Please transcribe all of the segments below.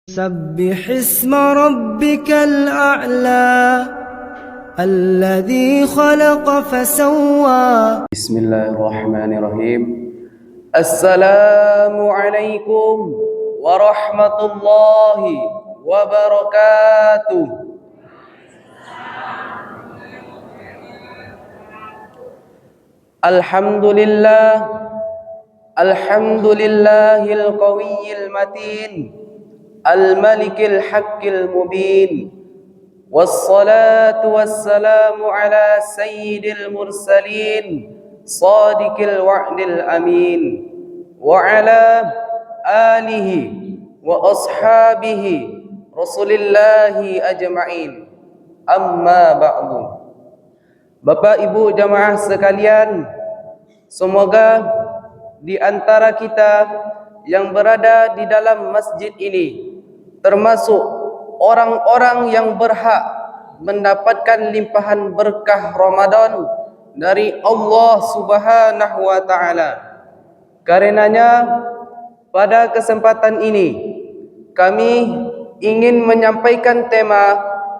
سبح اسم ربك الأعلى الذي خلق فسوى. بسم الله الرحمن الرحيم. السلام عليكم ورحمة الله وبركاته. Alhamdulillah, alhamdulillahil qawiyil matin, al-malikil haqqil mubin, wassalatu wassalamu ala sayyidil mursalin, sadiqil wa'dil amin, wa ala alihi wa ashabihi rasulillahi ajma'in. Amma ba'du. Bapak Ibu jamaah sekalian, semoga di antara kita yang berada di dalam masjid ini termasuk orang-orang yang berhak mendapatkan limpahan berkah Ramadan dari Allah Subhanahu wa taala. Karenanya pada kesempatan ini kami ingin menyampaikan tema,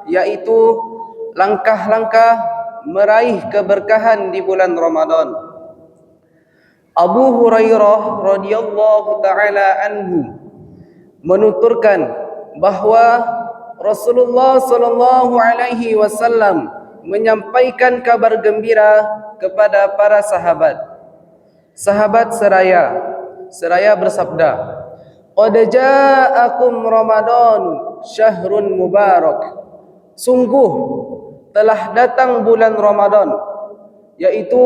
yaitu langkah-langkah meraih keberkahan di bulan Ramadan. Abu Hurairah radhiyallahu taala anhu menuturkan bahwa Rasulullah sallallahu alaihi wasallam menyampaikan kabar gembira kepada para sahabat. Sahabat seraya bersabda, "Qad ja'akum Ramadan syahrun mubarak." Sungguh telah datang bulan Ramadan, yaitu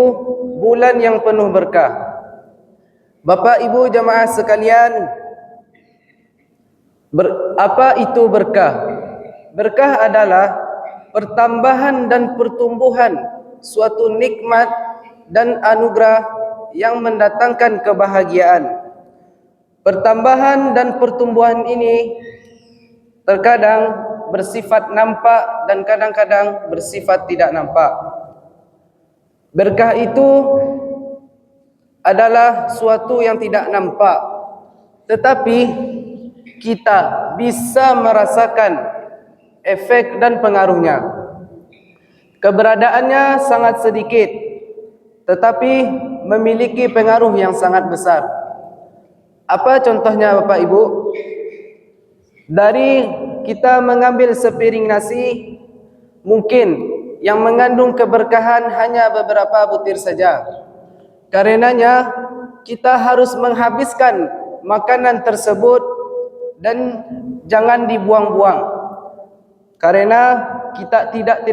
bulan yang penuh berkah. Bapak Ibu jamaah sekalian, apa itu berkah? Berkah adalah pertambahan dan pertumbuhan suatu nikmat dan anugerah yang mendatangkan kebahagiaan. Pertambahan dan pertumbuhan ini terkadang bersifat nampak dan kadang-kadang bersifat tidak nampak. Berkah itu adalah suatu yang tidak nampak, tetapi kita bisa merasakan efek dan pengaruhnya. Keberadaannya sangat sedikit, tetapi memiliki pengaruh yang sangat besar. Apa contohnya Bapak Ibu? Dari kita mengambil sepiring nasi, mungkin yang mengandung keberkahan hanya beberapa butir saja. Karenanya kita harus menghabiskan makanan tersebut dan jangan dibuang-buang. Karena kita tidak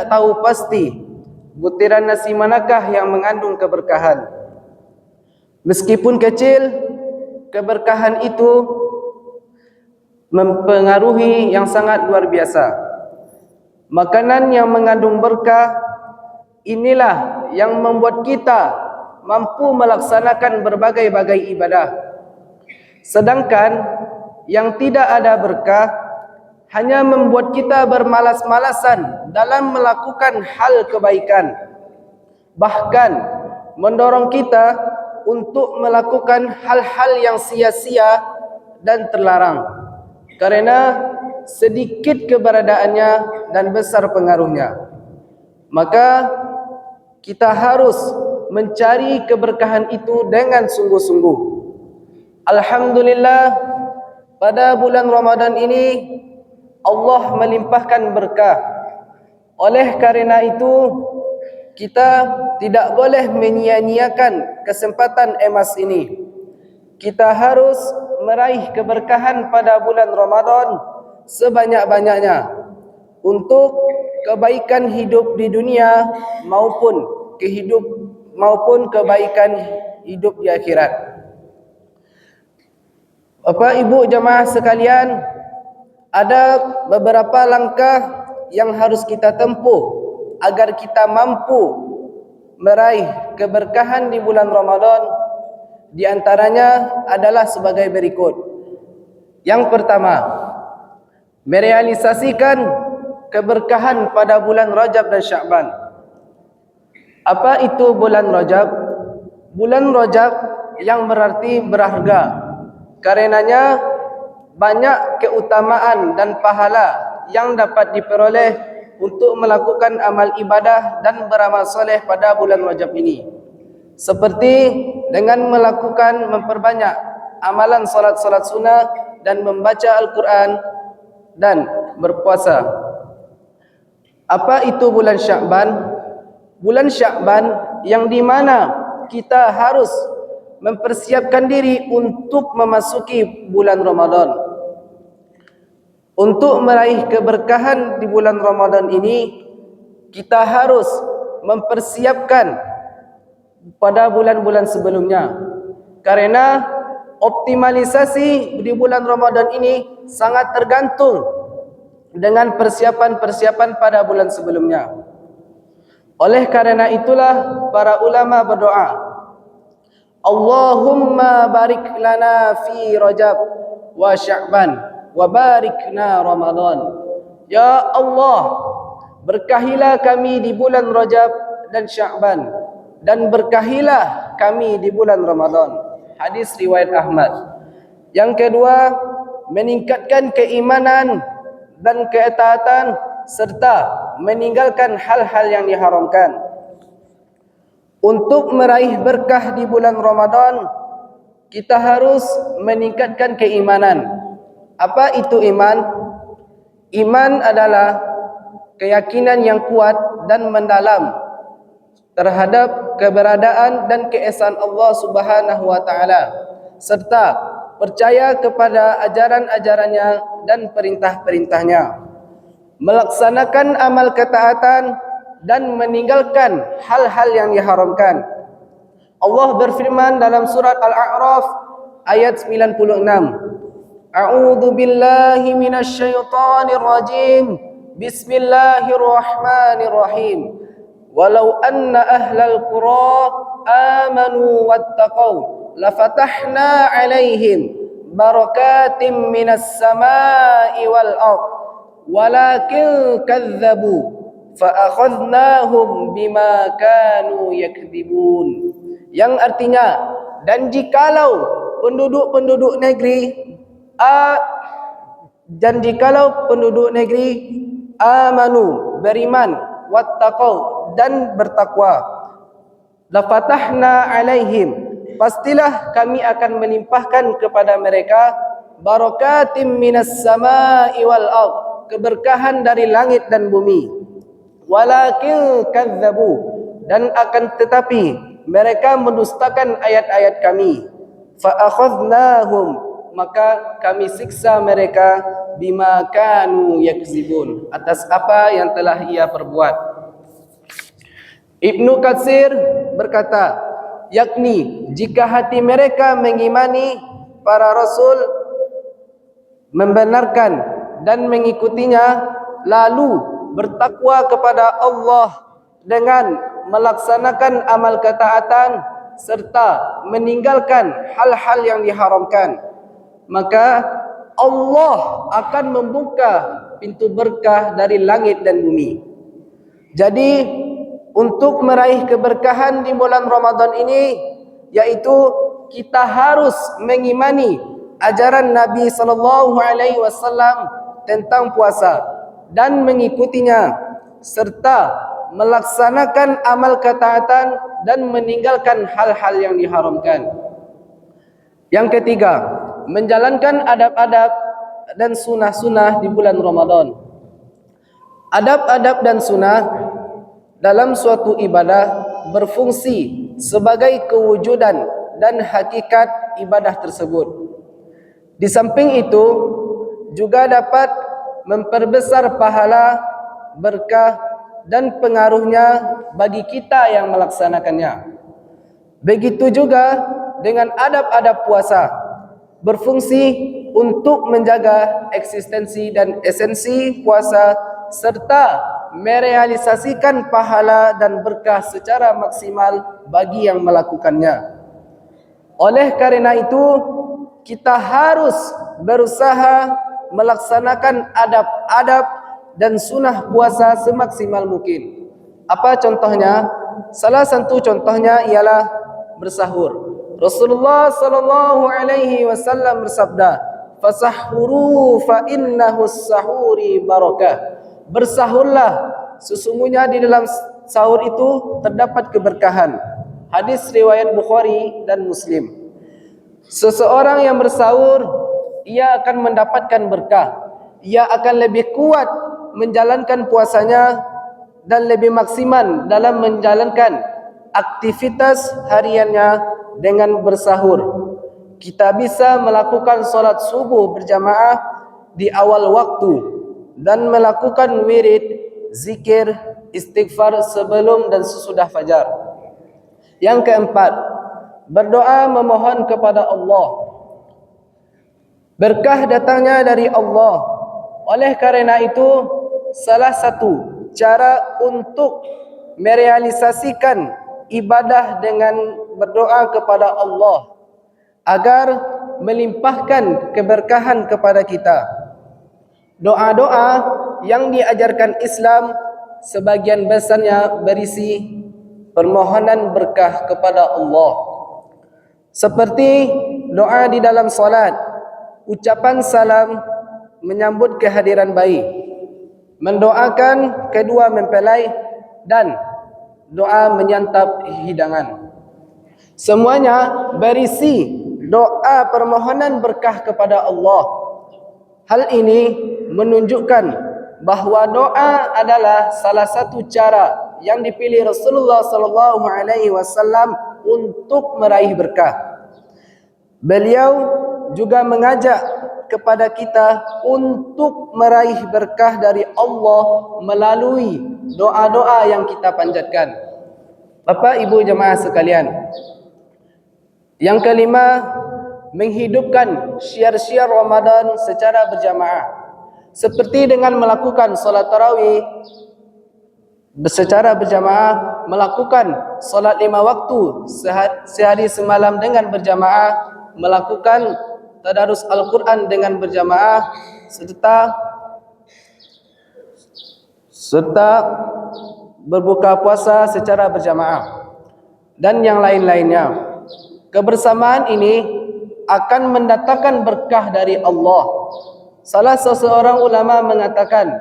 tahu pasti butiran nasi manakah yang mengandung keberkahan. Meskipun kecil, keberkahan itu mempengaruhi yang sangat luar biasa. Makanan yang mengandung berkah inilah yang membuat kita mampu melaksanakan berbagai-bagai ibadah. Sedangkan yang tidak ada berkah hanya membuat kita bermalas-malasan dalam melakukan hal kebaikan, bahkan mendorong kita untuk melakukan hal-hal yang sia-sia dan terlarang, karena sedikit keberadaannya dan besar pengaruhnya. Maka kita harus mencari keberkahan itu dengan sungguh-sungguh. Alhamdulillah, pada bulan Ramadan ini Allah melimpahkan berkah. Oleh karena itu, kita tidak boleh menyia-nyiakan kesempatan emas ini. Kita harus meraih keberkahan pada bulan Ramadan sebanyak-banyaknya untuk kebaikan hidup di dunia maupun kebaikan hidup di akhirat. Bapak Ibu jamaah sekalian, ada beberapa langkah yang harus kita tempuh agar kita mampu meraih keberkahan di bulan Ramadan. Di antaranya adalah sebagai berikut. Yang pertama, merealisasikan keberkahan pada bulan Rajab dan Sya'ban. Apa itu bulan Rajab? Bulan Rajab yang berarti berharga. Karenanya banyak keutamaan dan pahala yang dapat diperoleh untuk melakukan amal ibadah dan beramal soleh pada bulan Rajab ini. Seperti dengan memperbanyak amalan salat-salat sunnah dan membaca Al-Quran dan berpuasa. Apa itu bulan Sya'ban? Bulan Sya'ban yang di mana kita harus mempersiapkan diri untuk memasuki bulan Ramadan. Untuk meraih keberkahan di bulan Ramadan ini, kita harus mempersiapkan pada bulan-bulan sebelumnya. Karena optimalisasi di bulan Ramadan ini sangat tergantung dengan persiapan-persiapan pada bulan sebelumnya. Oleh karena itulah para ulama berdoa, Allahumma barik lana fi Rajab wa Sya'ban wa barikna Ramadan. Ya Allah, berkahilah kami di bulan Rajab dan Sya'ban, dan berkahilah kami di bulan Ramadan. Hadis riwayat Ahmad. Yang kedua, meningkatkan keimanan dan ketaatan serta meninggalkan hal-hal yang diharamkan. Untuk meraih berkah di bulan Ramadan, kita harus meningkatkan keimanan. Apa itu iman? Iman adalah keyakinan yang kuat dan mendalam terhadap keberadaan dan keesaan Allah Subhanahu wa taala, serta percaya kepada ajaran-ajarannya dan perintah-perintahnya, melaksanakan amal ketaatan dan meninggalkan hal-hal yang diharamkan. Allah berfirman dalam surat Al-A'raf ayat 96, A'udzu billahi minasy syaithanir rajim. Bismillahirrahmanirrahim. Walau anna ahlal qura amanu wattaqau lafatahna 'alaihim barakatim minas samai wal ardh walakin kadzdzabu fa'akhadnahum bima kanu yakdzibun. Yang artinya, dan jikalau penduduk negeri amanu, beriman, wattaqau, dan bertakwa, lafatahna alaihim, pastilah kami akan melimpahkan kepada mereka barakatim minas samai wal ardh, keberkahan dari langit dan bumi. Walakin kadzdzabu, dan akan tetapi mereka mendustakan ayat-ayat kami. Fa akhadnahum, maka kami siksa mereka bima kanu yakzibun, atas apa yang telah ia perbuat. Ibnu Katsir berkata, yakni jika hati mereka mengimani para rasul, membenarkan dan mengikutinya, lalu bertakwa kepada Allah dengan melaksanakan amal ketaatan serta meninggalkan hal-hal yang diharamkan, maka Allah akan membuka pintu berkah dari langit dan bumi. Jadi untuk meraih keberkahan di bulan Ramadan ini, yaitu kita harus mengimani ajaran Nabi SAW tentang puasa dan mengikutinya, serta melaksanakan amal ketaatan dan meninggalkan hal-hal yang diharamkan. Yang ketiga, menjalankan adab-adab dan sunnah-sunnah di bulan Ramadan. Adab-adab dan sunnah dalam suatu ibadah berfungsi sebagai kewujudan dan hakikat ibadah tersebut. Di samping itu, juga dapat memperbesar pahala, berkah, dan pengaruhnya bagi kita yang melaksanakannya. Begitu juga dengan adab-adab puasa, berfungsi untuk menjaga eksistensi dan esensi puasa serta merealisasikan pahala dan berkah secara maksimal bagi yang melakukannya. Oleh karena itu, kita harus berusaha melaksanakan adab-adab dan sunnah puasa semaksimal mungkin. Apa contohnya? Salah satu contohnya ialah bersahur. Rasulullah sallallahu alaihi wasallam bersabda, "Fasahuru fa innahu sahuri barakah." Bersahurlah, sesungguhnya di dalam sahur itu terdapat keberkahan. Hadis riwayat Bukhari dan Muslim. Seseorang yang bersahur, ia akan mendapatkan berkah. Ia akan lebih kuat menjalankan puasanya dan lebih maksimal dalam menjalankan aktivitas hariannya dengan bersahur. Kita bisa melakukan solat subuh berjamaah di awal waktu dan melakukan wirid, zikir, istighfar sebelum dan sesudah fajar. Yang keempat, berdoa memohon kepada Allah. Berkah datangnya dari Allah. Oleh karena itu, salah satu cara untuk merealisasikan ibadah dengan berdoa kepada Allah agar melimpahkan keberkahan kepada kita. Doa-doa yang diajarkan Islam sebagian besarnya berisi permohonan berkah kepada Allah. Seperti doa di dalam salat, ucapan salam menyambut kehadiran bayi, mendoakan kedua mempelai, dan doa menyantap hidangan. Semuanya berisi doa permohonan berkah kepada Allah. Hal ini menunjukkan bahawa doa adalah salah satu cara yang dipilih Rasulullah sallallahu alaihi wasallam untuk meraih berkah. Beliau juga mengajak kepada kita untuk meraih berkah dari Allah melalui doa-doa yang kita panjatkan. Bapak Ibu jemaah sekalian, yang kelima, menghidupkan syiar-syiar Ramadan secara berjamaah. Seperti dengan melakukan solat tarawih secara berjamaah, melakukan solat 5 waktu sehari semalam dengan berjamaah, melakukan tadarus Al-Quran dengan berjamaah, serta berbuka puasa secara berjamaah, dan yang lain-lainnya. Kebersamaan ini akan mendatangkan berkah dari Allah. Salah seseorang ulama mengatakan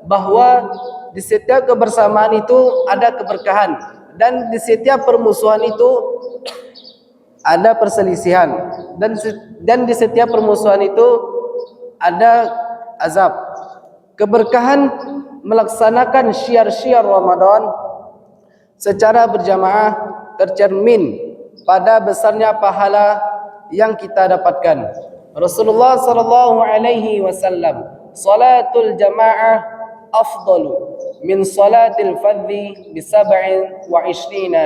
bahawa di setiap kebersamaan itu ada keberkahan, dan di setiap permusuhan itu ada perselisihan, dan di setiap permusuhan itu ada azab. Keberkahan melaksanakan syiar-syiar Ramadan secara berjamaah tercermin pada besarnya pahala yang kita dapatkan. Rasulullah sallallahu alaihi wasallam, salatul jamaah afdalu min salatil fardhi bi 27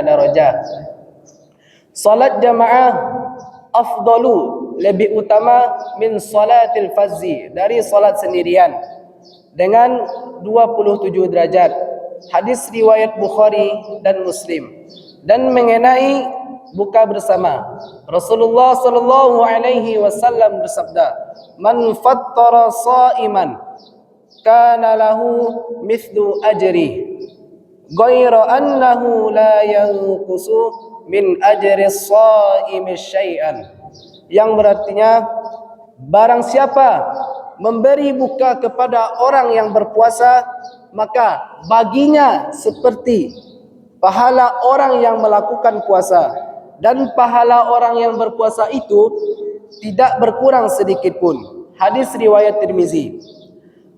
darajah. Salat jamaah afdalu, lebih utama, min salatil fardhi, dari salat sendirian, dengan 27 derajat. Hadis riwayat Bukhari dan Muslim. Dan mengenai buka bersama, Rasulullah sallallahu alaihi wasallam bersabda, "Man fattara sha'iman kana lahu mithlu ajri, ghaira annahu la yanqusu min ajri shaimi syai'an." Yang berartinya, barang siapa memberi buka kepada orang yang berpuasa, maka baginya seperti pahala orang yang melakukan puasa, dan pahala orang yang berpuasa itu tidak berkurang sedikit pun. Hadis riwayat Tirmizi.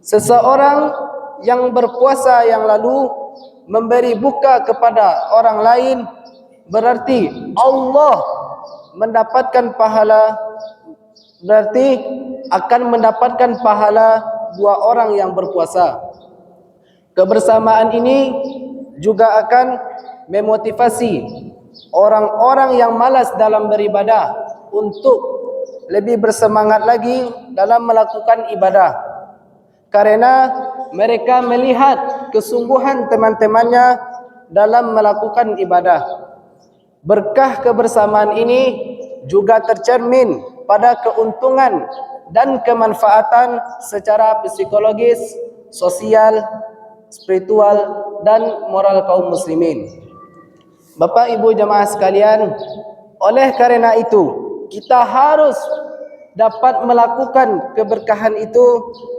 Seseorang yang berpuasa yang lalu memberi buka kepada orang lain, berarti Allah mendapatkan pahala, berarti akan mendapatkan pahala dua orang yang berpuasa. Kebersamaan ini juga akan memotivasi orang-orang yang malas dalam beribadah untuk lebih bersemangat lagi dalam melakukan ibadah, karena mereka melihat kesungguhan teman-temannya dalam melakukan ibadah. Berkah kebersamaan ini juga tercermin pada keuntungan dan kemanfaatan secara psikologis, sosial, spiritual, dan moral kaum muslimin. Bapak Ibu jemaah sekalian, Oleh karena itu, kita harus dapat melakukan keberkahan itu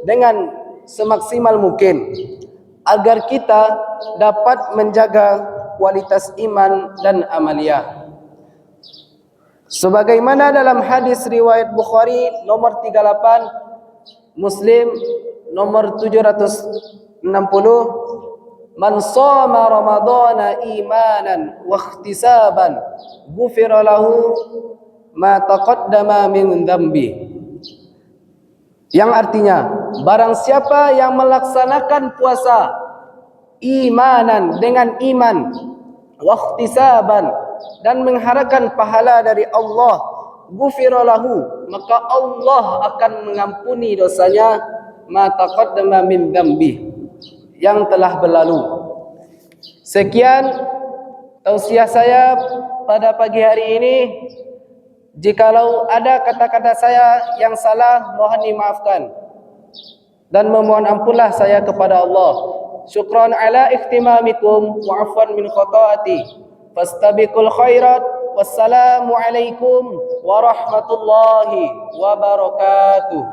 dengan semaksimal mungkin agar kita dapat menjaga kualitas iman dan amaliyah. Sebagaimana dalam hadis riwayat Bukhari nomor 38, Muslim nomor 760, man shoma ramadhana imanan wa ihtisaban ghufira lahu ma taqaddama min dhanbi. Yang artinya, barang siapa yang melaksanakan puasa imanan, dengan iman, wa ihtisaban, dan mengharapkan pahala dari Allah, ghufira lahu, maka Allah akan mengampuni dosanya, ma taqaddama min dhanbi, yang telah berlalu. Sekian tausiah saya pada pagi hari ini. Jikalau ada kata-kata saya yang salah, mohon dimaafkan dan memohon ampunlah saya kepada Allah. Syukran ala ihtimamikum wa afwan min khataati. Fastabiqul khairat. Wassalamu alaikum warahmatullahi wabarakatuh.